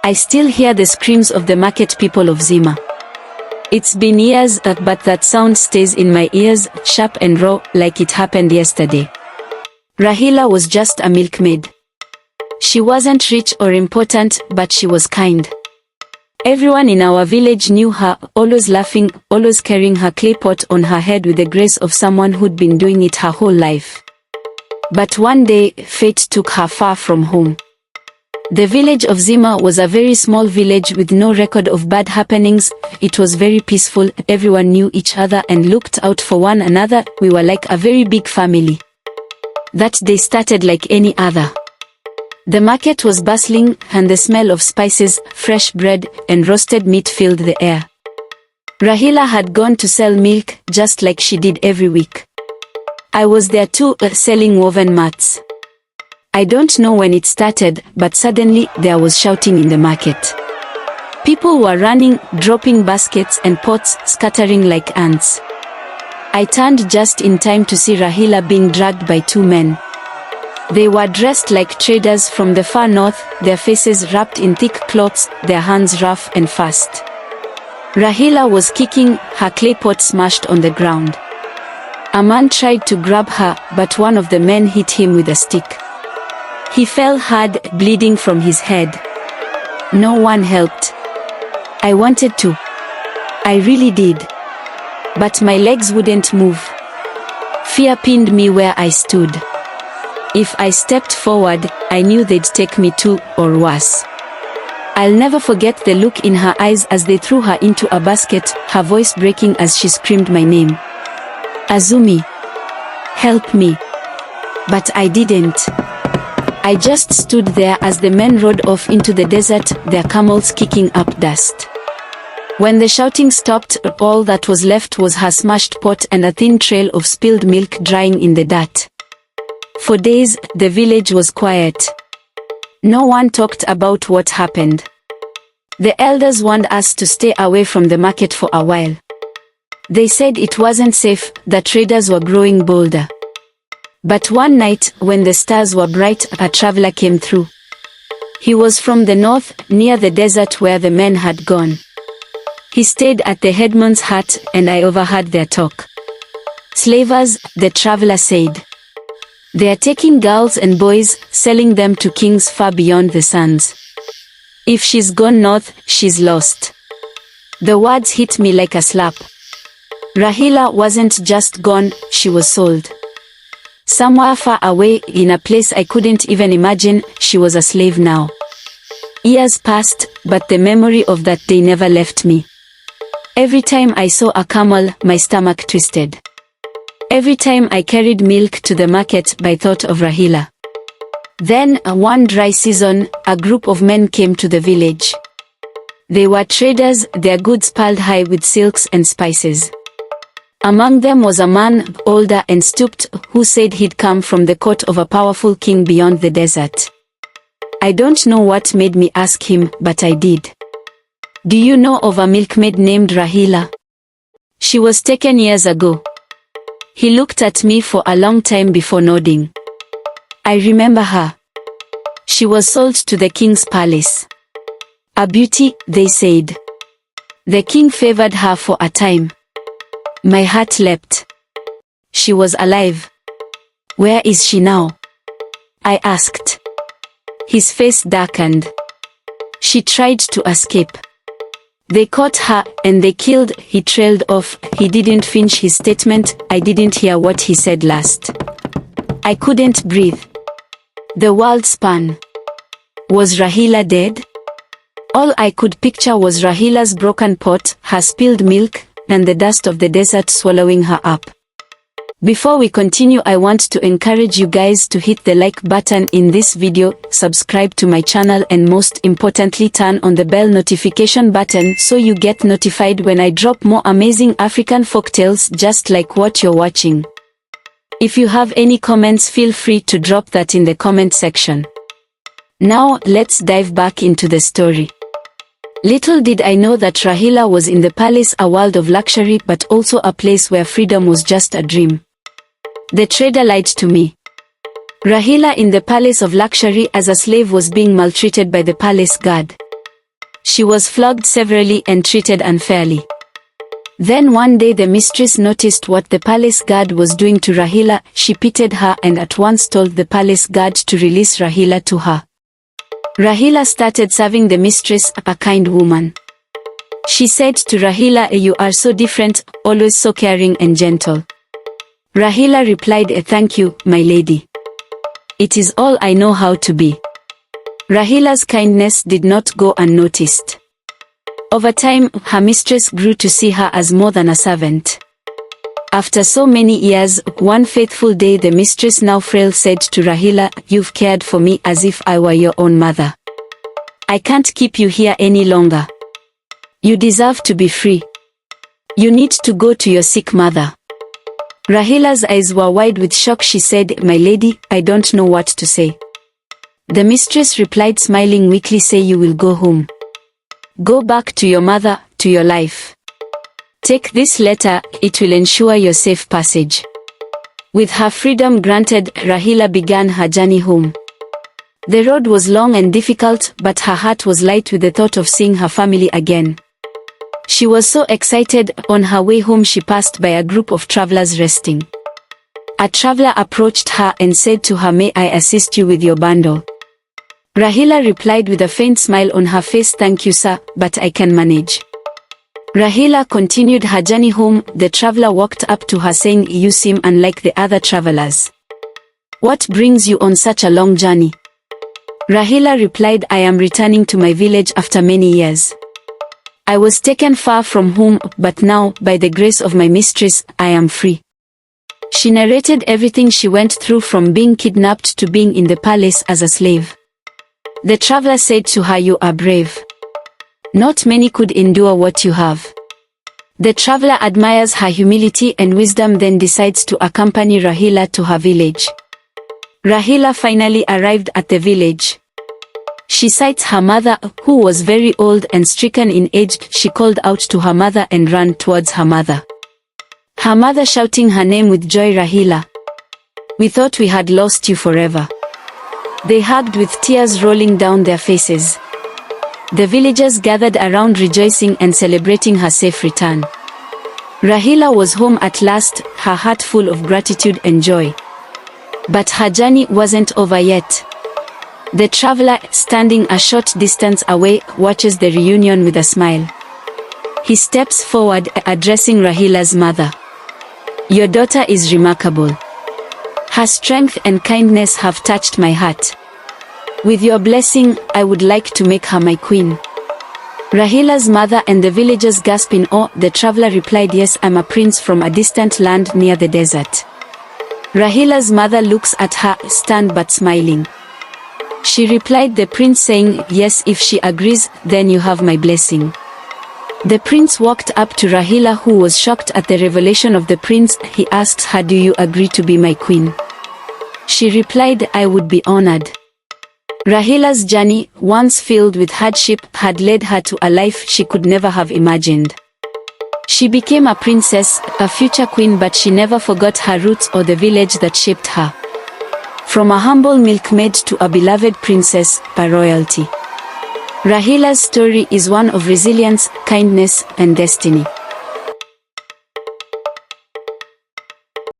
I still hear the screams of the market people of Zima. It's been years, but that sound stays in my ears, sharp and raw, like it happened yesterday. Rahila was just a milkmaid. She wasn't rich or important, but she was kind. Everyone in our village knew her, always laughing, always carrying her clay pot on her head with the grace of someone who'd been doing it her whole life. But one day, fate took her far from home. The village of Zima was a very small village with no record of bad happenings. It was very peaceful, everyone knew each other and looked out for one another. We were like a very big family. That day started like any other. The market was bustling, and the smell of spices, fresh bread, and roasted meat filled the air. Rahila had gone to sell milk, just like she did every week. I was there too, selling woven mats. I don't know when it started, but suddenly there was shouting in the market. People were running, dropping baskets and pots, scattering like ants. I turned just in time to see Rahila being dragged by two men. They were dressed like traders from the far north, their faces wrapped in thick cloths, their hands rough and fast. Rahila was kicking, her clay pot smashed on the ground. A man tried to grab her, but one of the men hit him with a stick. He fell hard, bleeding from his head. No one helped. I wanted to. I really did. But my legs wouldn't move. Fear pinned me where I stood. If I stepped forward, I knew they'd take me too, or worse. I'll never forget the look in her eyes as they threw her into a basket, her voice breaking as she screamed my name. Azumi. Help me. But I didn't. I just stood there as the men rode off into the desert, their camels kicking up dust. When the shouting stopped, all that was left was her smashed pot and a thin trail of spilled milk drying in the dirt. For days, the village was quiet. No one talked about what happened. The elders warned us to stay away from the market for a while. They said it wasn't safe, the traders were growing bolder. But one night, when the stars were bright, a traveler came through. He was from the north, near the desert where the men had gone. He stayed at the headman's hut, and I overheard their talk. Slavers, the traveler said. They are taking girls and boys, selling them to kings far beyond the sands. If she's gone north, she's lost. The words hit me like a slap. Rahila wasn't just gone, she was sold. Somewhere far away, in a place I couldn't even imagine, she was a slave now. Years passed, but the memory of that day never left me. Every time I saw a camel, my stomach twisted. Every time I carried milk to the market, I thought of Rahila. Then, one dry season, a group of men came to the village. They were traders, their goods piled high with silks and spices. Among them was a man, older and stooped, who said he'd come from the court of a powerful king beyond the desert. I don't know what made me ask him, but I did. Do you know of a milkmaid named Rahila? She was taken years ago. He looked at me for a long time before nodding. I remember her. She was sold to the king's palace. A beauty, they said. The king favored her for a time. My heart leapt. She was alive. Where is she now? I asked. His face darkened. She tried to escape. They caught her, and they killed. He trailed off. He didn't finish his statement. I didn't hear what he said last. I couldn't breathe. The world spun. Was Rahila dead? All I could picture was Rahila's broken pot, her spilled milk, and the dust of the desert swallowing her up. Before we continue, I want to encourage you guys to hit the like button in this video, subscribe to my channel, and most importantly turn on the bell notification button so you get notified when I drop more amazing African folktales just like what you're watching. If you have any comments, feel free to drop that in the comment section. Now, let's dive back into the story. Little did I know that Rahila was in the palace, a world of luxury, but also a place where freedom was just a dream. The trader lied to me. Rahila in the palace of luxury as a slave was being maltreated by the palace guard. She was flogged severely and treated unfairly. Then one day the mistress noticed what the palace guard was doing to Rahila. She pitied her and at once told the palace guard to release Rahila to her. Rahila started serving the mistress, a kind woman. She said to Rahila, "You are so different, always so caring and gentle." Rahila replied, "Thank you, my lady. It is all I know how to be." Rahila's kindness did not go unnoticed. Over time, her mistress grew to see her as more than a servant. After so many years, one faithful day the mistress, now frail, said to Rahila, "You've cared for me as if I were your own mother. I can't keep you here any longer. You deserve to be free. You need to go to your sick mother." Rahila's eyes were wide with shock. She said, "My lady, I don't know what to say." The mistress replied, smiling weakly, "Say you will go home. Go back to your mother, to your life. Take this letter, it will ensure your safe passage." With her freedom granted, Rahila began her journey home. The road was long and difficult, but her heart was light with the thought of seeing her family again. She was so excited. On her way home she passed by a group of travelers resting. A traveler approached her and said to her, "May I assist you with your bundle?" Rahila replied with a faint smile on her face, "Thank you, sir, but I can manage." Rahila continued her journey home. The traveler walked up to her saying, "You seem unlike the other travelers. What brings you on such a long journey?" Rahila replied, "I am returning to my village after many years. I was taken far from home, but now, by the grace of my mistress, I am free." She narrated everything she went through, from being kidnapped to being in the palace as a slave. The traveler said to her, "You are brave. Not many could endure what you have." The traveler admires her humility and wisdom, then decides to accompany Rahila to her village. Rahila finally arrived at the village. She sights her mother, who was very old and stricken in age. She called out to her mother and ran towards her mother. Her mother shouting her name with joy, "Rahila, we thought we had lost you forever." They hugged with tears rolling down their faces. The villagers gathered around, rejoicing and celebrating her safe return. Rahila was home at last, her heart full of gratitude and joy. But her journey wasn't over yet. The traveler, standing a short distance away, watches the reunion with a smile. He steps forward, addressing Rahila's mother. "Your daughter is remarkable. Her strength and kindness have touched my heart. With your blessing, I would like to make her my queen." Rahila's mother and the villagers gasped in awe. The traveler replied, "Yes, I'm a prince from a distant land near the desert." Rahila's mother looks at her, stunned but smiling. She replied the prince, saying, "Yes, if she agrees, then you have my blessing." The prince walked up to Rahila, who was shocked at the revelation of the prince. He asked her, "Do you agree to be my queen?" She replied, "I would be honored." Rahila's journey, once filled with hardship, had led her to a life she could never have imagined. She became a princess, a future queen, but she never forgot her roots or the village that shaped her. From a humble milkmaid to a beloved princess, by royalty. Rahila's story is one of resilience, kindness, and destiny.